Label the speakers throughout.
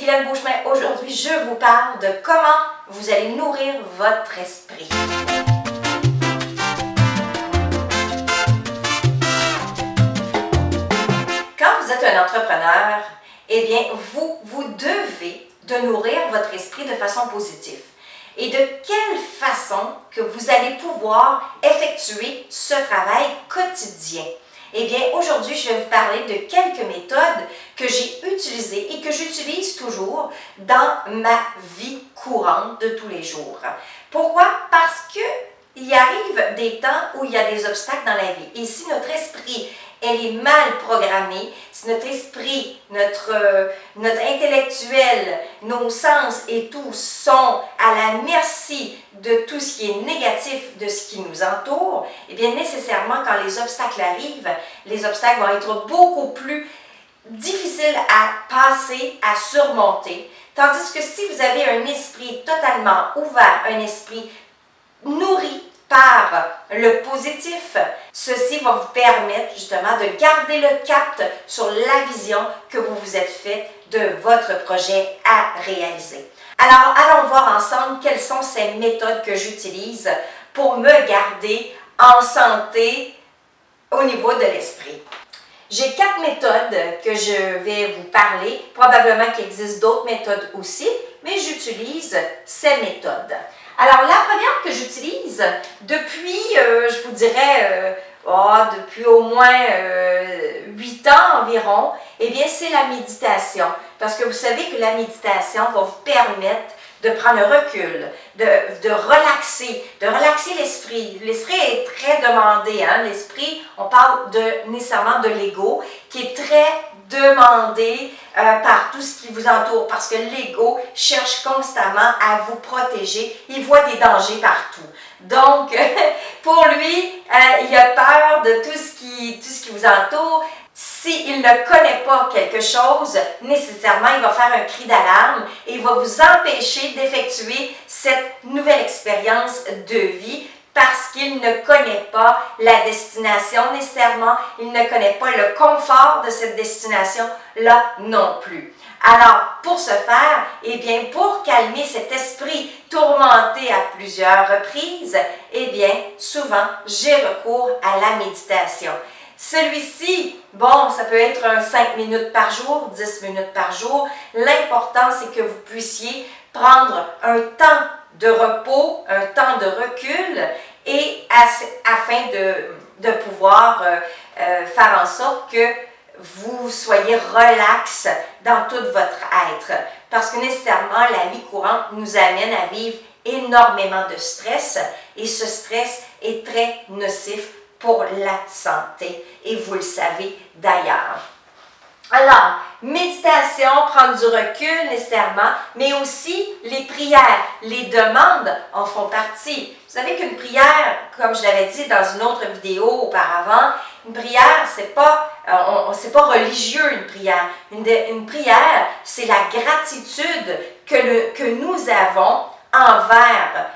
Speaker 1: Guylaine Beauchemin. Aujourd'hui, je vous parle de comment vous allez nourrir votre esprit. Quand vous êtes un entrepreneur, eh bien, vous devez de nourrir votre esprit de façon positive. Et de quelle façon que vous allez pouvoir effectuer ce travail quotidien? Eh bien, aujourd'hui, je vais vous parler de quelques méthodes que j'ai utilisées et que j'utilise toujours dans ma vie courante de tous les jours. Pourquoi? Parce qu'il arrive des temps où il y a des obstacles dans la vie. Et si notre esprit est mal programmé, si notre esprit, notre intellectuel, nos sens et tout sont à la merci de tout ce qui est négatif de ce qui nous entoure, et bien nécessairement quand les obstacles arrivent, les obstacles vont être beaucoup plus difficiles à passer, à surmonter. Tandis que si vous avez un esprit totalement ouvert, un esprit nourri par le positif, ceci va vous permettre justement de garder le cap sur la vision que vous vous êtes faite de votre projet à réaliser. Alors, allons voir ensemble quelles sont ces méthodes que j'utilise pour me garder en santé au niveau de l'esprit. J'ai 4 méthodes que je vais vous parler. Probablement qu'il existe d'autres méthodes aussi, mais j'utilise ces méthodes. Alors, la première que j'utilise depuis, je vous dirais, depuis au moins 8 ans environ, eh bien, c'est la méditation. Parce que vous savez que la méditation va vous permettre de prendre un recul, de relaxer l'esprit. L'esprit est très demandé, hein? L'esprit, on parle nécessairement de l'ego, qui est très demandé par tout ce qui vous entoure, parce que l'ego cherche constamment à vous protéger, il voit des dangers partout. Donc, pour lui, il a peur de tout ce qui vous entoure. S'il ne connaît pas quelque chose, nécessairement, il va faire un cri d'alarme et il va vous empêcher d'effectuer cette nouvelle expérience de vie parce qu'il ne connaît pas la destination nécessairement, il ne connaît pas le confort de cette destination-là non plus. Alors, pour ce faire, eh bien, pour calmer cet esprit tourmenté à plusieurs reprises, eh bien, souvent, j'ai recours à la méditation. Celui-ci, bon, ça peut être 5 minutes par jour, 10 minutes par jour. L'important, c'est que vous puissiez prendre un temps de repos, un temps de recul, et afin de pouvoir faire en sorte que vous soyez relax dans tout votre être. Parce que nécessairement, la vie courante nous amène à vivre énormément de stress, et ce stress est très nocif pour la santé, et vous le savez d'ailleurs. Alors, méditation, prendre du recul nécessairement, mais aussi les prières, les demandes en font partie. Vous savez qu'une prière, comme je l'avais dit dans une autre vidéo auparavant, une prière, c'est pas religieux une prière. Une prière, c'est la gratitude que nous avons envers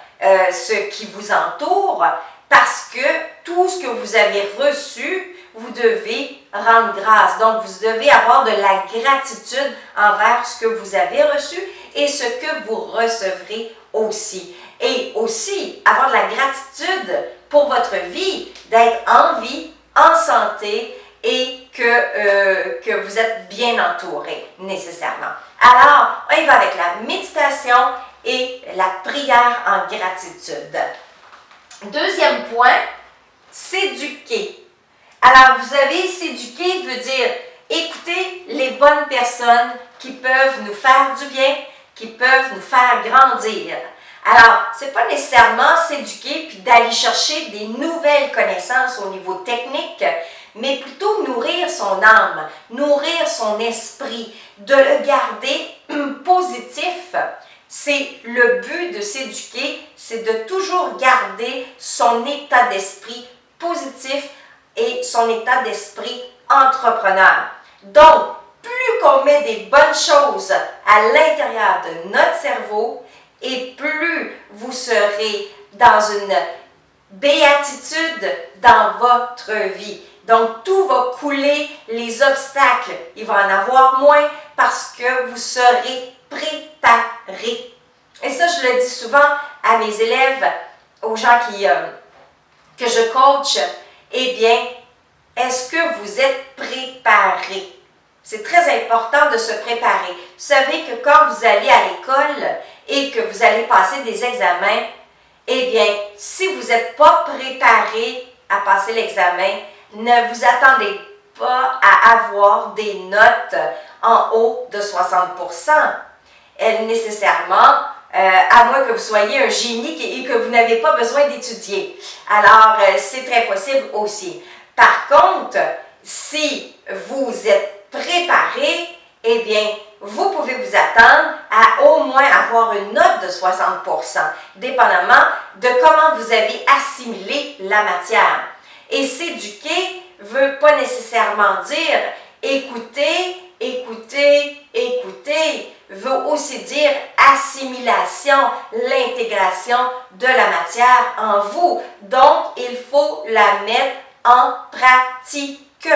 Speaker 1: ce qui vous entoure, parce que tout ce que vous avez reçu, vous devez rendre grâce. Donc, vous devez avoir de la gratitude envers ce que vous avez reçu et ce que vous recevrez aussi. Et aussi, avoir de la gratitude pour votre vie, d'être en vie, en santé et que vous êtes bien entouré nécessairement. Alors, on y va avec la méditation et la prière en gratitude. Deuxième point, s'éduquer. Alors, vous savez, s'éduquer veut dire écouter les bonnes personnes qui peuvent nous faire du bien, qui peuvent nous faire grandir. Alors, ce n'est pas nécessairement s'éduquer puis d'aller chercher des nouvelles connaissances au niveau technique, mais plutôt nourrir son âme, nourrir son esprit, de le garder positif. C'est le but de s'éduquer, c'est de toujours garder son état d'esprit positif et son état d'esprit entrepreneur. Donc, plus qu'on met des bonnes choses à l'intérieur de notre cerveau, et plus vous serez dans une béatitude dans votre vie. Donc, tout va couler, les obstacles, il va en avoir moins parce que vous serez préparé. Et ça, je le dis souvent à mes élèves, aux gens que je coach. Eh bien, est-ce que vous êtes préparé? C'est très important de se préparer. Vous savez que quand vous allez à l'école et que vous allez passer des examens, eh bien, si vous n'êtes pas préparé à passer l'examen, ne vous attendez pas à avoir des notes en haut de 60%. Nécessairement, à moins que vous soyez un génie et que vous n'avez pas besoin d'étudier. Alors, c'est très possible aussi. Par contre, si vous êtes préparé, eh bien, vous pouvez vous attendre à au moins avoir une note de 60%, dépendamment de comment vous avez assimilé la matière. Et s'éduquer ne veut pas nécessairement dire écouter, écouter, écouter, veut aussi dire assimilation, l'intégration de la matière en vous. Donc, il faut la mettre en pratique.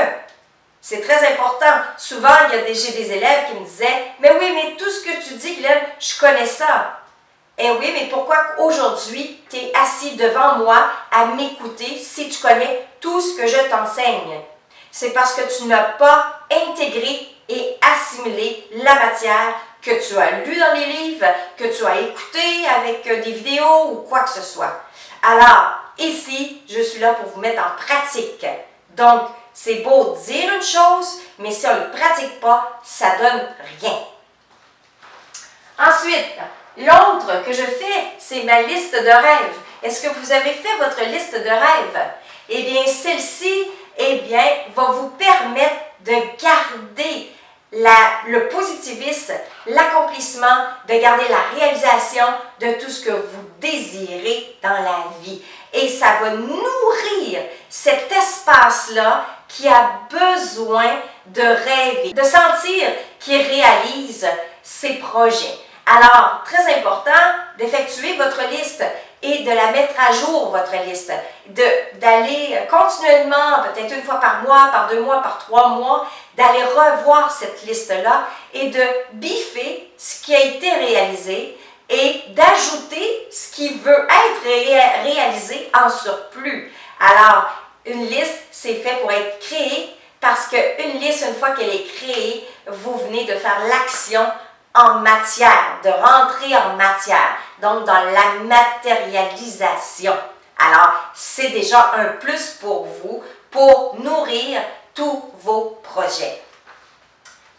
Speaker 1: C'est très important. Souvent, j'ai des élèves qui me disaient « Mais oui, mais tout ce que tu dis, Glenn, je connais ça. » Eh oui, mais pourquoi aujourd'hui, tu es assis devant moi à m'écouter si tu connais tout ce que je t'enseigne? C'est parce que tu n'as pas intégré et assimilé la matière que tu as lue dans les livres, que tu as écouté avec des vidéos ou quoi que ce soit. Alors, ici, je suis là pour vous mettre en pratique. Donc, c'est beau dire une chose, mais si on ne le pratique pas, ça ne donne rien. Ensuite, l'autre que je fais, c'est ma liste de rêves. Est-ce que vous avez fait votre liste de rêves? Eh bien, celle-ci, va vous permettre de garder le positivisme, l'accomplissement, de garder la réalisation de tout ce que vous désirez dans la vie. Et ça va nourrir cet espace-là qui a besoin de rêver, de sentir qu'il réalise ses projets. Alors, très important d'effectuer votre liste et de la mettre à jour, votre liste. D'aller continuellement, peut-être une fois par mois, par 2 mois, par 3 mois, d'aller revoir cette liste-là et de biffer ce qui a été réalisé et d'ajouter ce qui veut être réalisé en surplus. Alors, une liste, c'est fait pour être créée parce qu'une liste, une fois qu'elle est créée, vous venez de faire l'action en matière, de rentrer en matière, donc dans la matérialisation. Alors, c'est déjà un plus pour vous pour nourrir tous vos projets.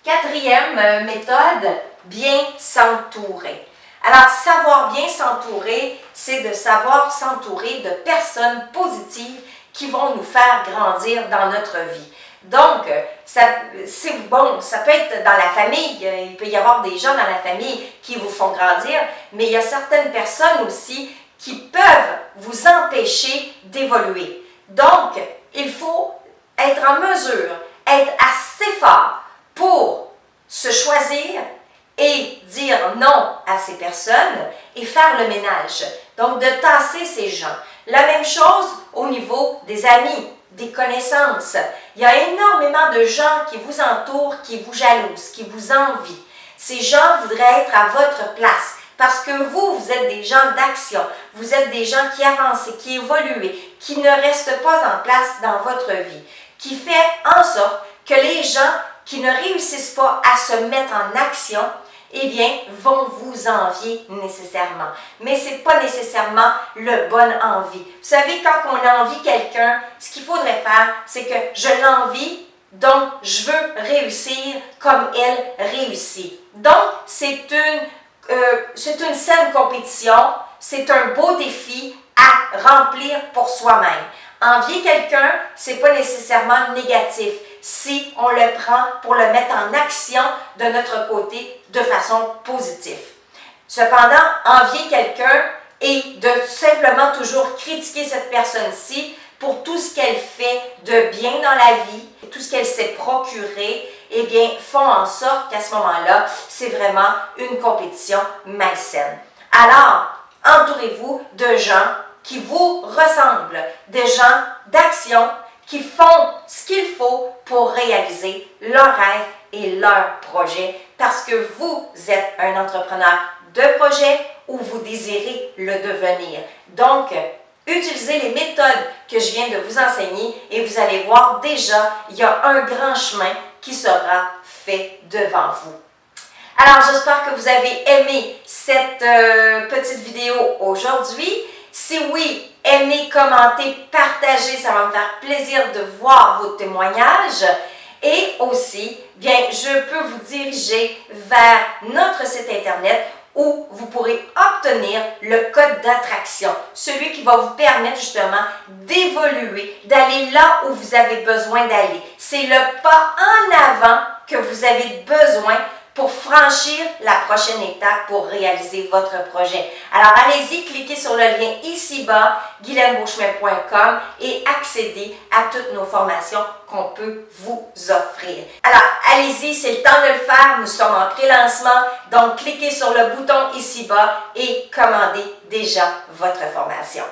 Speaker 1: 4e méthode, bien s'entourer. Alors, savoir bien s'entourer, c'est de savoir s'entourer de personnes positives qui vont nous faire grandir dans notre vie. Donc, c'est bon, ça peut être dans la famille, il peut y avoir des gens dans la famille qui vous font grandir, mais il y a certaines personnes aussi qui peuvent vous empêcher d'évoluer. Donc, il faut être en mesure, être assez fort pour se choisir et dire non à ces personnes et faire le ménage. Donc, de tasser ces gens. La même chose au niveau des amis, des connaissances. Il y a énormément de gens qui vous entourent, qui vous jalousent, qui vous envient. Ces gens voudraient être à votre place parce que vous êtes des gens d'action. Vous êtes des gens qui avancent, qui évoluent, qui ne restent pas en place dans votre vie, qui fait en sorte que les gens qui ne réussissent pas à se mettre en action, eh bien, vont vous envier nécessairement. Mais ce n'est pas nécessairement le bon envie. Vous savez, quand on envie quelqu'un, ce qu'il faudrait faire, c'est que je l'envie, donc je veux réussir comme elle réussit. Donc, c'est une saine compétition, c'est un beau défi à remplir pour soi-même. Envier quelqu'un, ce n'est pas nécessairement négatif si on le prend pour le mettre en action de notre côté de façon positive. Cependant, envier quelqu'un et de simplement toujours critiquer cette personne-ci pour tout ce qu'elle fait de bien dans la vie, tout ce qu'elle s'est procuré, eh bien, font en sorte qu'à ce moment-là, c'est vraiment une compétition malsaine. Alors, entourez-vous de gens qui vous ressemblent, des gens d'action qui font ce qu'il faut pour réaliser leurs rêves et leurs projets parce que vous êtes un entrepreneur de projet ou vous désirez le devenir. Donc, utilisez les méthodes que je viens de vous enseigner et vous allez voir déjà, il y a un grand chemin qui sera fait devant vous. Alors, j'espère que vous avez aimé cette petite vidéo aujourd'hui. Si oui, aimez, commentez, partagez, ça va me faire plaisir de voir vos témoignages. Et aussi, bien, je peux vous diriger vers notre site internet où vous pourrez obtenir le code d'attraction, celui qui va vous permettre justement d'évoluer, d'aller là où vous avez besoin d'aller. C'est le pas en avant que vous avez besoin pour franchir la prochaine étape pour réaliser votre projet. Alors, allez-y, cliquez sur le lien ici-bas, guylaine-beauchemin.com et accédez à toutes nos formations qu'on peut vous offrir. Alors, allez-y, c'est le temps de le faire. Nous sommes en pré-lancement, donc cliquez sur le bouton ici-bas et commandez déjà votre formation.